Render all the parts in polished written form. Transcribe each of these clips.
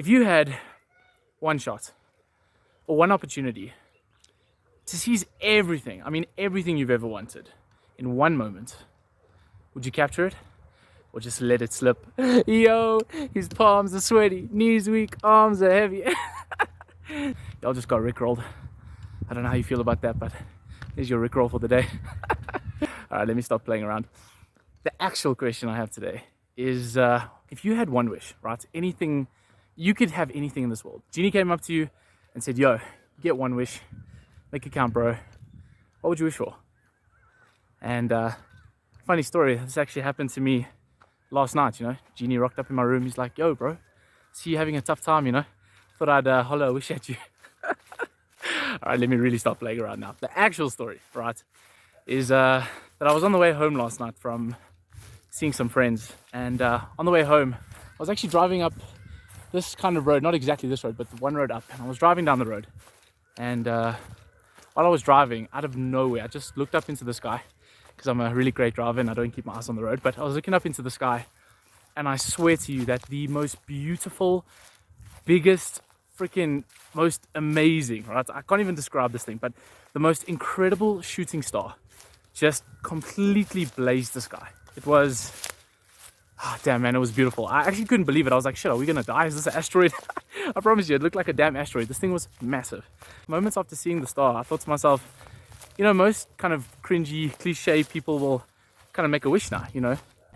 If you had one shot or one opportunity to seize everything, I mean everything you've ever wanted in one moment, would you capture it or just let it slip? Yo, his palms are sweaty, knees weak, arms are heavy. Y'all just got rickrolled. I don't know how you feel about that, but here's your rickroll for the day. All right, let me stop playing around. The actual question I have today is, if you had one wish, right? Anything, you could have anything in this world. Genie came up to you and said, yo, you get one wish, make it count, bro. What would you wish for? And funny story, this actually happened to me last night, Genie rocked up in my room. He's like, yo, bro, see you having a tough time, Thought I'd holler a wish at you. All right, let me really stop playing around now. The actual story, right, is that I was on the way home last night from seeing some friends. And on the way home, I was actually driving up this kind of road, not exactly this road, but the one road up. And I was driving down the road. And while I was driving, out of nowhere, I just looked up into the sky because I'm a really great driver and I don't keep my eyes on the road. But I was looking up into the sky, and I swear to you that the most beautiful, biggest, freaking most amazing, right? I can't even describe this thing, but the most incredible shooting star just completely blazed the sky. It was, damn man, it was beautiful. I actually couldn't believe it. I was like, shit, are we gonna die? Is this an asteroid? I promise you, it looked like a damn asteroid. This thing was massive. Moments after seeing the star, I thought to myself, most kind of cringy, cliche people will kind of make a wish now,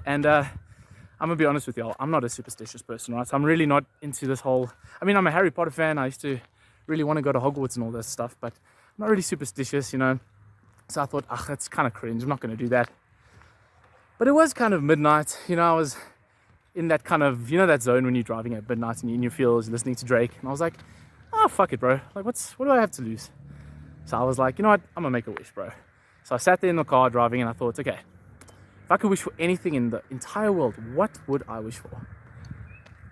And I'm gonna be honest with y'all, I'm not a superstitious person, right? So I'm really not into this whole, I'm a Harry Potter fan. I used to really want to go to Hogwarts and all this stuff, but I'm not really superstitious, So I thought, that's kind of cringe. I'm not gonna do that. But it was kind of midnight, I was in that kind of, that zone when you're driving at midnight and you're in your fields, listening to Drake. And I was like, fuck it, bro. Like, what do I have to lose? So I was like, you know what? I'm gonna make a wish, bro. So I sat there in the car driving and I thought, okay, if I could wish for anything in the entire world, what would I wish for?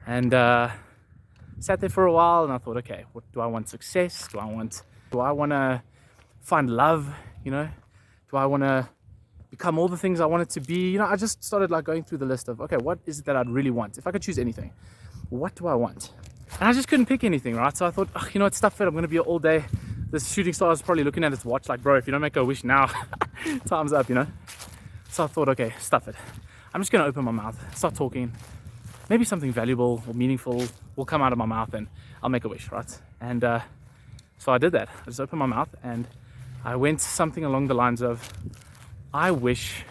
And sat there for a while and I thought, okay, what do I want? Success? Do I want to find love? Do I want to become all the things I wanted to be? I just started like going through the list of, okay, what is it that I'd really want? If I could choose anything, what do I want? And I just couldn't pick anything, right? So I thought, it's stuff it. I'm going to be here all day. This shooting star is probably looking at its watch like, bro, if you don't make a wish now, time's up, So I thought, okay, stuff it. I'm just going to open my mouth, start talking. Maybe something valuable or meaningful will come out of my mouth and I'll make a wish, right? And so I did that. I just opened my mouth and I went something along the lines of, I wish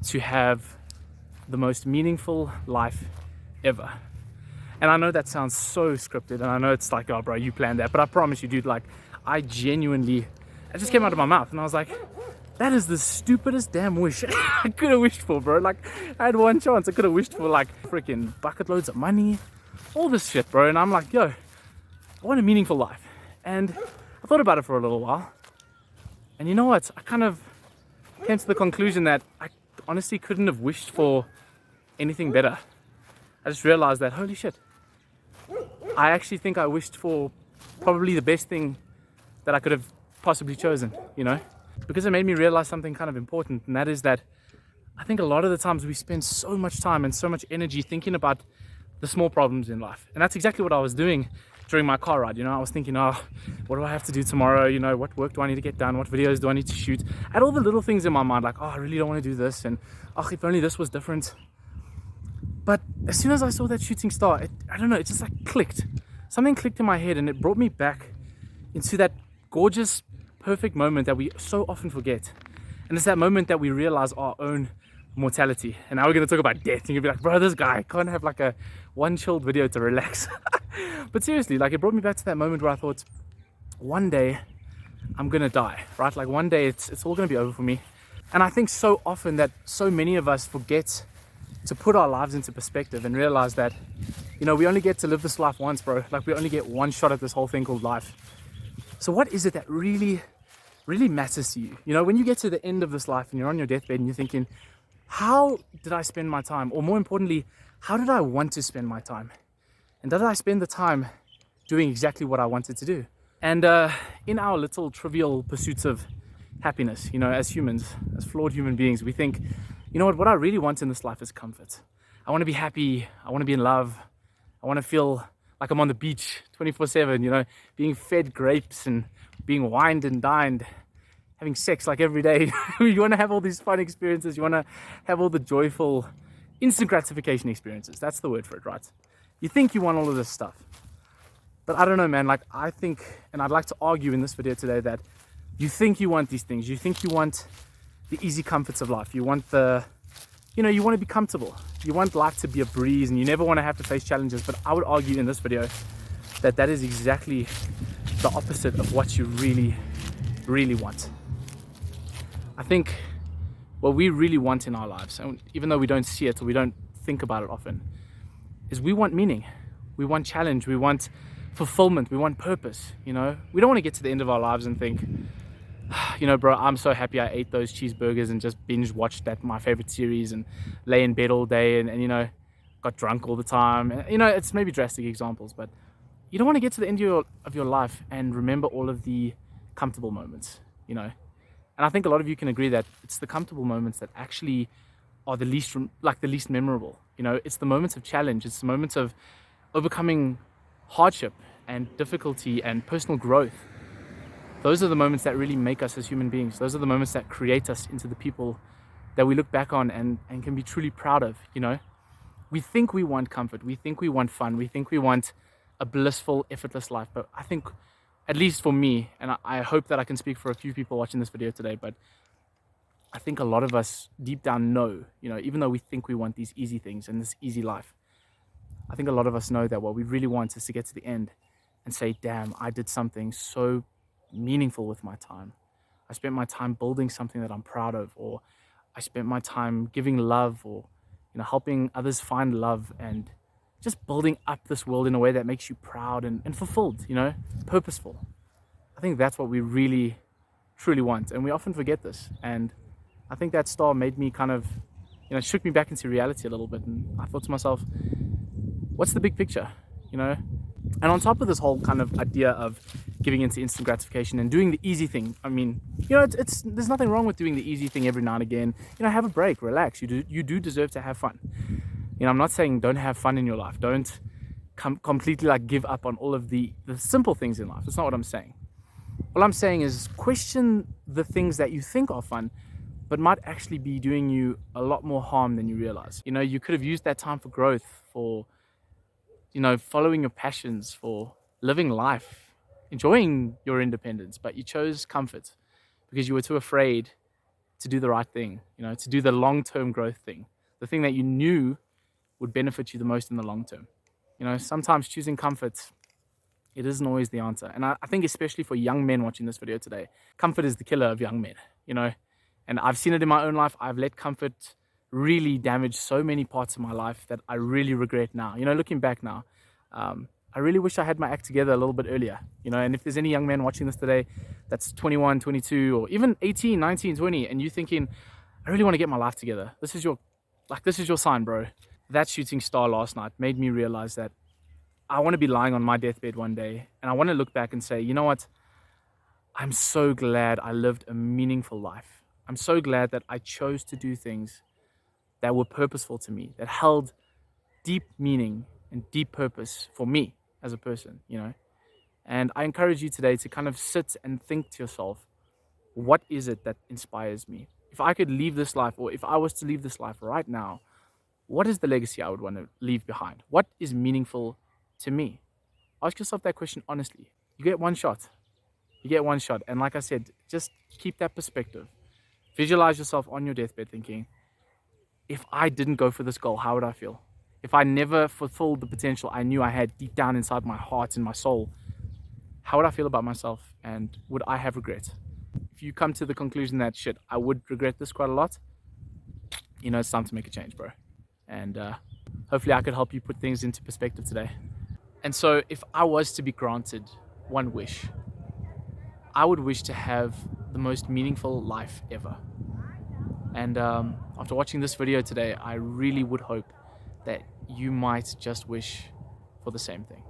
to have the most meaningful life ever. And I know that sounds so scripted and I know it's like, oh bro, you planned that. But I promise you, dude, like I just came out of my mouth and I was like, that is the stupidest damn wish I could have wished for, bro. Like, I had one chance. I could have wished for like freaking bucket loads of money, all this shit, bro. And I'm like, yo, I want a meaningful life. And I thought about it for a little while. And you know what? I kind of came to the conclusion that I honestly couldn't have wished for anything better. I just realized that, holy shit, I actually think I wished for probably the best thing that I could have possibly chosen, because it made me realize something kind of important, and that is that I think a lot of the times we spend so much time and so much energy thinking about the small problems in life. And that's exactly what I was doing during my car ride. I was thinking, what do I have to do tomorrow? What work do I need to get done? What videos do I need to shoot? I had all the little things in my mind, like, I really don't want to do this, and if only this was different. But as soon as I saw that shooting star, I don't know, it just like clicked. Something clicked in my head and it brought me back into that gorgeous, perfect moment that we so often forget. And it's that moment that we realize our own mortality. And now we're going to talk about death. And you'll be like, bro, this guy can't have like a one chilled video to relax. But seriously, like it brought me back to that moment where I thought, one day I'm going to die, right? Like one day it's all going to be over for me. And I think so often that so many of us forget to put our lives into perspective and realize that, we only get to live this life once, bro. Like we only get one shot at this whole thing called life. So what is it that really, really matters to you? When you get to the end of this life and you're on your deathbed and you're thinking, how did I spend my time? Or more importantly, how did I want to spend my time? And did I spend the time doing exactly what I wanted to do? And in our little trivial pursuits of happiness, as humans, as flawed human beings, we think, what I really want in this life is comfort. I want to be happy. I want to be in love. I want to feel like I'm on the beach 24/7, you know, being fed grapes and being wined and dined, having sex like every day. You want to have all these fun experiences. You want to have all the joyful, instant gratification experiences. That's the word for it, right? You think you want all of this stuff. But I don't know, man. Like, I think, and I'd like to argue in this video today that you think you want these things. You think you want the easy comforts of life. You want the, you know, you want to be comfortable. You want life to be a breeze and you never want to have to face challenges. But I would argue in this video that that is exactly the opposite of what you really, really want. I think what we really want in our lives, and even though we don't see it or we don't think about it often, is we want meaning. We want challenge. We want fulfillment. We want purpose. You know, we don't want to get to the end of our lives and think, you know, bro, I'm so happy I ate those cheeseburgers and just binge watched that my favorite series and lay in bed all day and you know, got drunk all the time. And, you know, it's maybe drastic examples, but you don't want to get to the end of your life and remember all of the comfortable moments, you know. And I think a lot of you can agree that it's the comfortable moments that actually are the least memorable. You know, it's the moments of challenge. It's the moments of overcoming hardship and difficulty and personal growth. Those are the moments that really make us as human beings. Those are the moments that create us into the people that we look back on and can be truly proud of, you know. We think we want comfort. We think we want fun. We think we want a blissful, effortless life. But I think, at least for me, and I hope that I can speak for a few people watching this video today, but I think a lot of us deep down know, you know, even though we think we want these easy things and this easy life, I think a lot of us know that what we really want is to get to the end and say, damn, I did something so meaningful with my time. I spent my time building something that I'm proud of, or I spent my time giving love, or, you know, helping others find love and just building up this world in a way that makes you proud and fulfilled, you know, purposeful. I think that's what we really, truly want. And we often forget this. And I think that star made me kind of, you know, shook me back into reality a little bit. And I thought to myself, what's the big picture, you know? And on top of this whole kind of idea of giving into instant gratification and doing the easy thing, I mean, you know, there's nothing wrong with doing the easy thing every now and again. You know, have a break, relax. You do deserve to have fun. You know, I'm not saying don't have fun in your life. Don't completely like give up on all of the simple things in life. That's not what I'm saying. What I'm saying is question the things that you think are fun, but might actually be doing you a lot more harm than you realize. You know, you could have used that time for growth, for, you know, following your passions, for living life, enjoying your independence, but you chose comfort because you were too afraid to do the right thing, you know, to do the long-term growth thing, the thing that you knew would benefit you the most in the long term. You know, sometimes choosing comfort, it isn't always the answer. And I think especially for young men watching this video today, comfort is the killer of young men, you know, and I've seen it in my own life. I've let comfort really damage so many parts of my life that I really regret now. You know, looking back now, I really wish I had my act together a little bit earlier, you know. And if there's any young man watching this today that's 21, 22, or even 18, 19, 20, and you thinking, I really want to get my life together, this is your sign, bro. That shooting star last night made me realize that I want to be lying on my deathbed one day and I want to look back and say, you know what? I'm so glad I lived a meaningful life. I'm so glad that I chose to do things that were purposeful to me, that held deep meaning and deep purpose for me as a person, you know. And I encourage you today to kind of sit and think to yourself, what is it that inspires me? If I could leave this life, or if I was to leave this life right now, what is the legacy I would want to leave behind? What is meaningful to me? Ask yourself that question honestly. You get one shot. You get one shot. And like I said, just keep that perspective. Visualize yourself on your deathbed thinking, if I didn't go for this goal, how would I feel? If I never fulfilled the potential I knew I had deep down inside my heart and my soul, how would I feel about myself? And would I have regret? If you come to the conclusion that, shit, I would regret this quite a lot, you know, it's time to make a change, bro. And hopefully I could help you put things into perspective today. And so if I was to be granted one wish, I would wish to have the most meaningful life ever. And after watching this video today, I really would hope that you might just wish for the same thing.